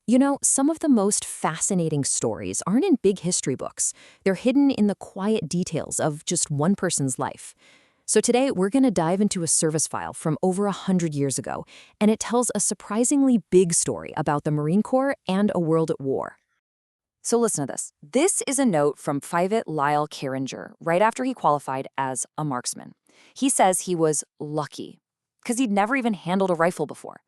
You know, some of the most fascinating stories aren't in big history books. They're hidden in the quiet details of just one person's life. So today, we're going to dive into a service file from over 100 years ago, and it tells a surprisingly big story about the Marine Corps and a world at war. So listen to this. This is a note from Private Lyle Carringer right after he qualified as a marksman. He says he was lucky because he'd never even handled a rifle before.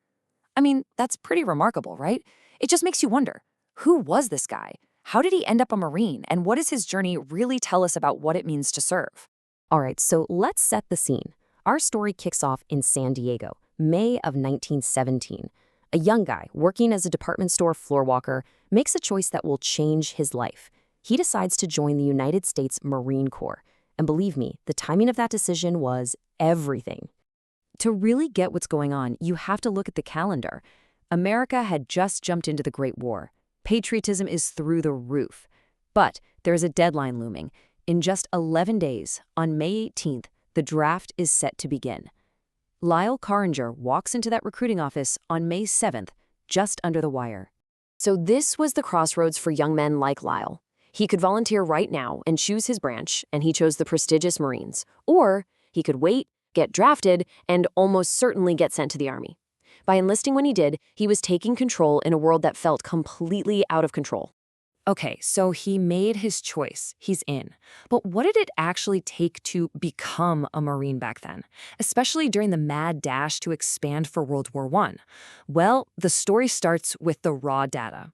I mean, that's pretty remarkable, right? It just makes you wonder, who was this guy? How did he end up a Marine? And what does his journey really tell us about what it means to serve? All right, so let's set the scene. Our story kicks off in San Diego, May of 1917. A young guy working as a department store floor walker makes a choice that will change his life. He decides to join the United States Marine Corps. And believe me, the timing of that decision was everything. To really get what's going on, you have to look at the calendar. America had just jumped into the Great War. Patriotism is through the roof. But there's a deadline looming. In just 11 days, on May 18th, the draft is set to begin. Lyle Carringer walks into that recruiting office on May 7th, just under the wire. So this was the crossroads for young men like Lyle. He could volunteer right now and choose his branch, and he chose the prestigious Marines. Or he could wait, get drafted, and almost certainly get sent to the Army. By enlisting when he did, he was taking control in a world that felt completely out of control. Okay, so he made his choice. He's in. But what did it actually take to become a Marine back then, especially during the mad dash to expand for World War I? Well, the story starts with the raw data.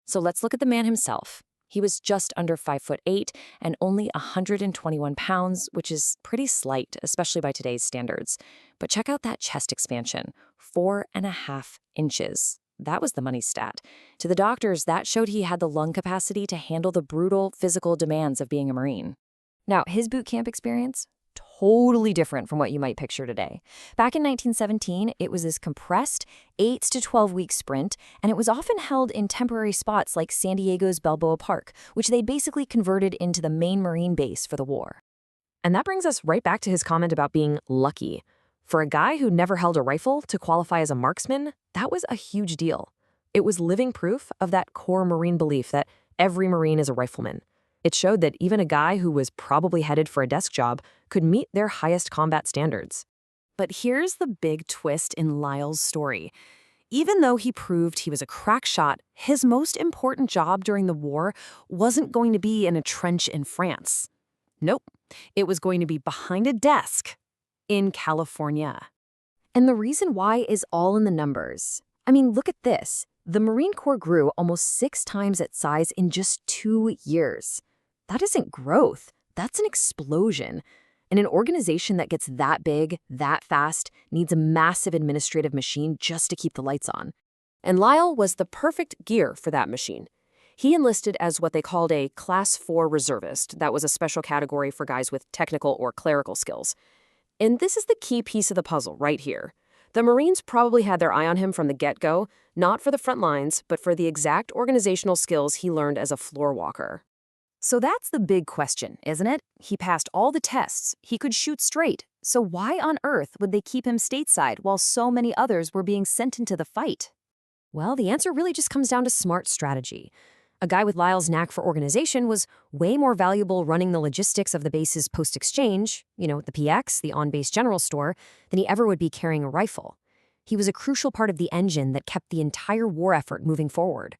So let's look at the man himself. He was just under 5'8" and only 121 pounds, which is pretty slight, especially by today's standards. But check out that chest expansion, 4.5 inches. That was the money stat. To the doctors, that showed he had the lung capacity to handle the brutal physical demands of being a Marine. Now, his boot camp experience? Totally different from what you might picture today. Back in 1917, it was this compressed 8 to 12-week sprint, and it was often held in temporary spots like San Diego's Balboa Park, which they basically converted into the main Marine base for the war. And that brings us right back to his comment about being lucky. For a guy who never held a rifle to qualify as a marksman, that was a huge deal. It was living proof of that core Marine belief that every Marine is a rifleman. It showed that even a guy who was probably headed for a desk job could meet their highest combat standards. But here's the big twist in Lyle's story. Even though he proved he was a crack shot, his most important job during the war wasn't going to be in a trench in France. Nope, it was going to be behind a desk in California. And the reason why is all in the numbers. I mean, look at this. The Marine Corps grew almost 6 times its size in just 2 years. That isn't growth. That's an explosion. And an organization that gets that big, that fast, needs a massive administrative machine just to keep the lights on. And Lyle was the perfect gear for that machine. He enlisted as what they called a Class 4 reservist. That was a special category for guys with technical or clerical skills. And this is the key piece of the puzzle right here. The Marines probably had their eye on him from the get-go, not for the front lines, but for the exact organizational skills he learned as a floor walker. So that's the big question, isn't it? He passed all the tests. He could shoot straight. So why on earth would they keep him stateside while so many others were being sent into the fight? Well, the answer really just comes down to smart strategy. A guy with Lyle's knack for organization was way more valuable running the logistics of the base's post-exchange, the PX, the on-base general store, than he ever would be carrying a rifle. He was a crucial part of the engine that kept the entire war effort moving forward.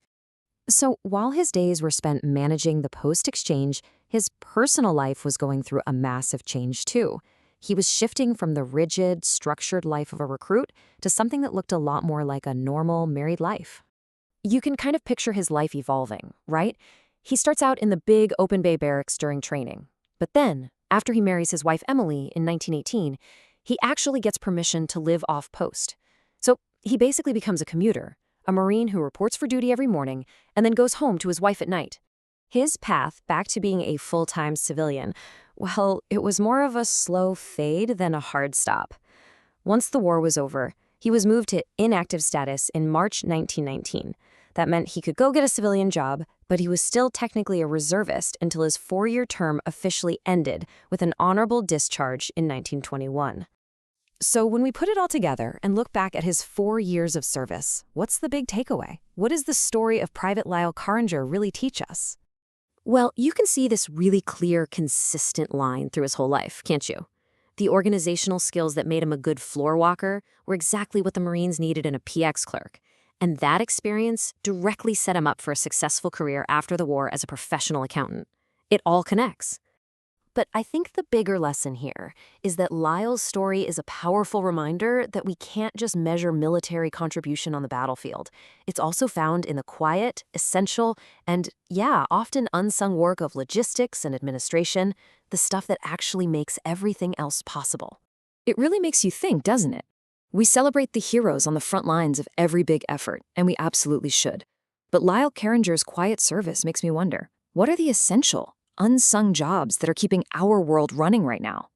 So while his days were spent managing the post-exchange, his personal life was going through a massive change too. He was shifting from the rigid, structured life of a recruit to something that looked a lot more like a normal married life. You can kind of picture his life evolving, right? He starts out in the big open bay barracks during training. But then, after he marries his wife Emily in 1918, he actually gets permission to live off post. So he basically becomes a commuter, a Marine who reports for duty every morning and then goes home to his wife at night. His path back to being a full-time civilian, well, it was more of a slow fade than a hard stop. Once the war was over, he was moved to inactive status in March 1919. That meant he could go get a civilian job, but he was still technically a reservist until his 4-year term officially ended with an honorable discharge in 1921. So when we put it all together and look back at his 4 years of service, what's the big takeaway? What does the story of Private Lyle Carringer really teach us? Well, you can see this really clear, consistent line through his whole life, can't you? The organizational skills that made him a good floor walker were exactly what the Marines needed in a PX clerk. And that experience directly set him up for a successful career after the war as a professional accountant. It all connects. But I think the bigger lesson here is that Lyle's story is a powerful reminder that we can't just measure military contribution on the battlefield. It's also found in the quiet, essential, and, often unsung work of logistics and administration, the stuff that actually makes everything else possible. It really makes you think, doesn't it? We celebrate the heroes on the front lines of every big effort, and we absolutely should. But Lyle Carringer's quiet service makes me wonder, what are the essential, unsung jobs that are keeping our world running right now?